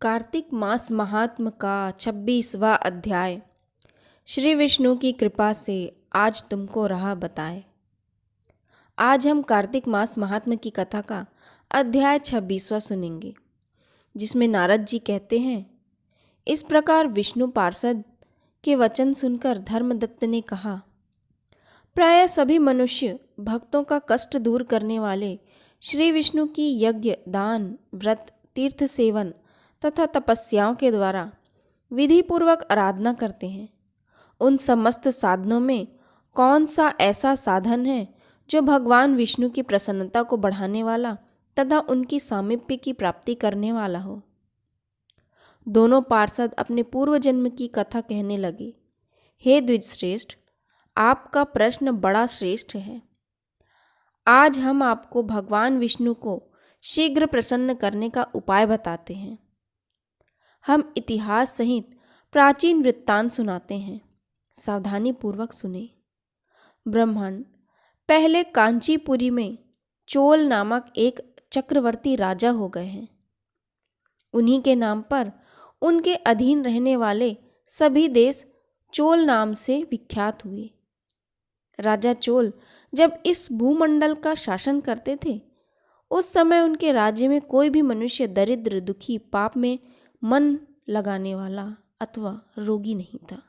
कार्तिक मास महात्म का 26वां अध्याय। श्री विष्णु की कृपा से आज तुमको राह बताए। आज हम कार्तिक मास महात्म की कथा का अध्याय 26वां सुनेंगे, जिसमें नारद जी कहते हैं, इस प्रकार विष्णु पार्षद के वचन सुनकर धर्मदत्त ने कहा, प्राय सभी मनुष्य भक्तों का कष्ट दूर करने वाले श्री विष्णु की यज्ञ, दान, व्रत, तीर्थ सेवन तथा तपस्याओं के द्वारा विधिपूर्वक आराधना करते हैं। उन समस्त साधनों में कौन सा ऐसा साधन है जो भगवान विष्णु की प्रसन्नता को बढ़ाने वाला तथा उनकी सामीप्य की प्राप्ति करने वाला हो। दोनों पार्षद अपने पूर्व जन्म की कथा कहने लगे। हे द्विजश्रेष्ठ, आपका प्रश्न बड़ा श्रेष्ठ है। आज हम आपको भगवान विष्णु को शीघ्र प्रसन्न करने का उपाय बताते हैं। हम इतिहास सहित प्राचीन वृत्तांत सुनाते हैं, सावधानी पूर्वक सुने। ब्राह्मण पहले कांचीपुरी में चोल नामक एक चक्रवर्ती राजा हो गए हैं। उन्हीं के नाम पर उनके अधीन रहने वाले सभी देश चोल नाम से विख्यात हुए। राजा चोल जब इस भूमंडल का शासन करते थे, उस समय उनके राज्य में कोई भी मनुष्य दरिद्र, दुखी, पाप में मन लगाने वाला अथवा रोगी नहीं था।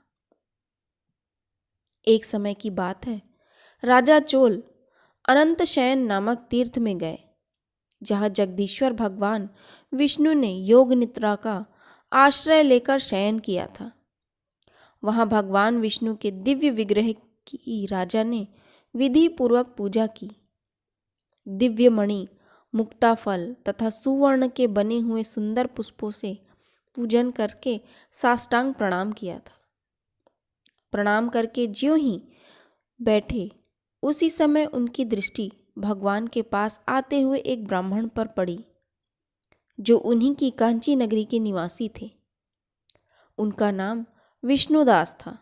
एक समय की बात है, राजा चोल अनंत शयन नामक तीर्थ में गए, जहाँ जगदीश्वर भगवान विष्णु ने योग निद्रा का आश्रय लेकर शयन किया था। वहाँ भगवान विष्णु के दिव्य विग्रह की राजा ने विधि पूर्वक पूजा की। दिव्य मणि, मुक्ताफल तथा सुवर्ण के बने हुए सुंदर पुष्पों से पूजन करके साष्टांग प्रणाम किया था। प्रणाम करके ज्यों ही बैठे, उसी समय उनकी दृष्टि भगवान के पास आते हुए एक ब्राह्मण पर पड़ी, जो उन्हीं की कांची नगरी के निवासी थे। उनका नाम विष्णुदास था।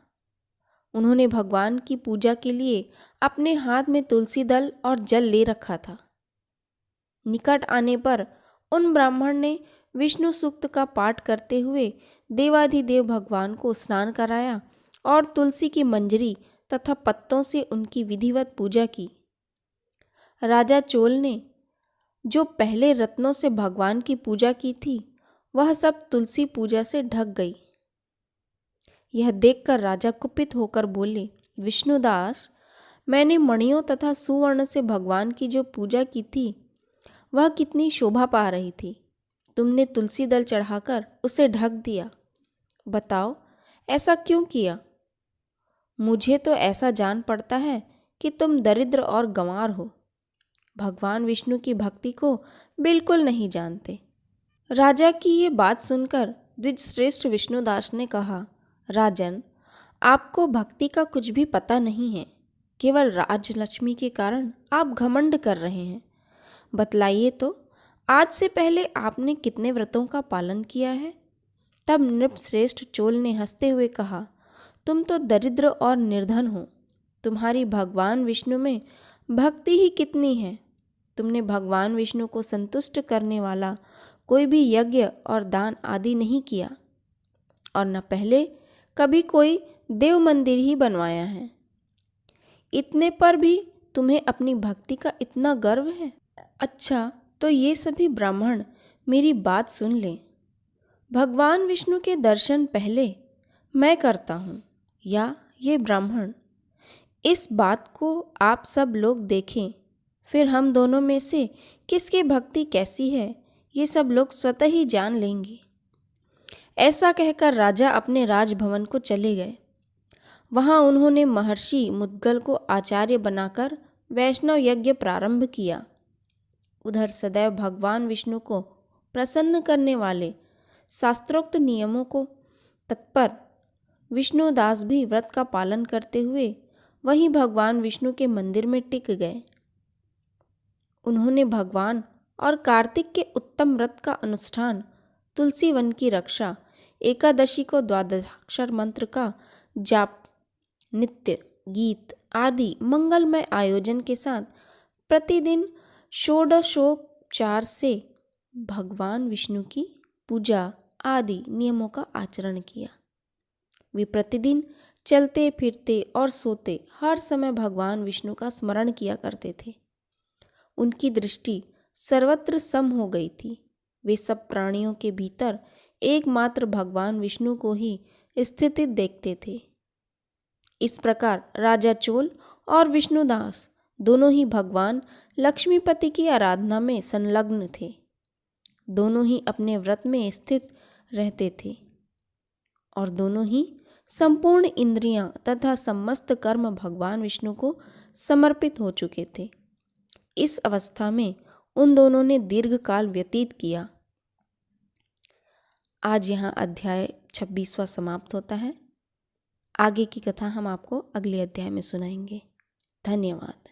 उन्होंने भगवान की पूजा के लिए अपने हाथ में तुलसी दल और जल ले रखा था। निकट आने पर उन ब्राह्मण ने विष्णु सूक्त का पाठ करते हुए देवाधिदेव भगवान को स्नान कराया और तुलसी की मंजरी तथा पत्तों से उनकी विधिवत पूजा की। राजा चोल ने जो पहले रत्नों से भगवान की पूजा की थी, वह सब तुलसी पूजा से ढक गई। यह देखकर राजा कुपित होकर बोले, विष्णुदास, मैंने मणियों तथा सुवर्ण से भगवान की जो पूजा की थी, वह कितनी शोभा पा रही थी। तुमने तुलसी दल चढ़ाकर उसे ढक दिया। बताओ, ऐसा क्यों किया? मुझे तो ऐसा जान पड़ता है कि तुम दरिद्र और गंवार हो, भगवान विष्णु की भक्ति को बिल्कुल नहीं जानते। राजा की ये बात सुनकर द्विजश्रेष्ठ विष्णुदास ने कहा, राजन, आपको भक्ति का कुछ भी पता नहीं है। केवल राजलक्ष्मी के कारण आप घमंड कर रहे हैं। बतलाइए तो, आज से पहले आपने कितने व्रतों का पालन किया है? तब नृपश्रेष्ठ चोल ने हंसते हुए कहा, तुम तो दरिद्र और निर्धन हो। तुम्हारी भगवान विष्णु में भक्ति ही कितनी है। तुमने भगवान विष्णु को संतुष्ट करने वाला कोई भी यज्ञ और दान आदि नहीं किया, और न पहले कभी कोई देव मंदिर ही बनवाया है। इतने पर भी तुम्हें अपनी भक्ति का इतना गर्व है। अच्छा, तो ये सभी ब्राह्मण मेरी बात सुन लें। भगवान विष्णु के दर्शन पहले मैं करता हूँ या ये ब्राह्मण। इस बात को आप सब लोग देखें, फिर हम दोनों में से किसकी भक्ति कैसी है, ये सब लोग स्वतः ही जान लेंगे। ऐसा कहकर राजा अपने राजभवन को चले गए। वहाँ उन्होंने महर्षि मुद्गल को आचार्य बनाकर वैष्णव यज्ञ प्रारंभ किया। उधर सदैव भगवान विष्णु को प्रसन्न करने वाले शास्त्रोक्त नियमों को तत्पर विष्णुदास भी व्रत का पालन करते हुए वहीं भगवान विष्णु के मंदिर में टिक गए। उन्होंने भगवान और कार्तिक के उत्तम व्रत का अनुष्ठान, तुलसी वन की रक्षा, एकादशी को द्वादशाक्षर मंत्र का जाप, नित्य गीत आदि मंगलमय आयोजन के साथ प्रतिदिन षोडशोपचार से भगवान विष्णु की पूजा आदि नियमों का आचरण किया। वे प्रतिदिन चलते फिरते और सोते हर समय भगवान विष्णु का स्मरण किया करते थे। उनकी दृष्टि सर्वत्र सम हो गई थी। वे सब प्राणियों के भीतर एकमात्र भगवान विष्णु को ही स्थित देखते थे। इस प्रकार राजा चोल और विष्णुदास दोनों ही भगवान लक्ष्मीपति की आराधना में संलग्न थे। दोनों ही अपने व्रत में स्थित रहते थे और दोनों ही संपूर्ण इंद्रियां तथा समस्त कर्म भगवान विष्णु को समर्पित हो चुके थे। इस अवस्था में उन दोनों ने दीर्घ काल व्यतीत किया। आज यहाँ अध्याय 26वां समाप्त होता है। आगे की कथा हम आपको अगले अध्याय में सुनाएंगे। धन्यवाद।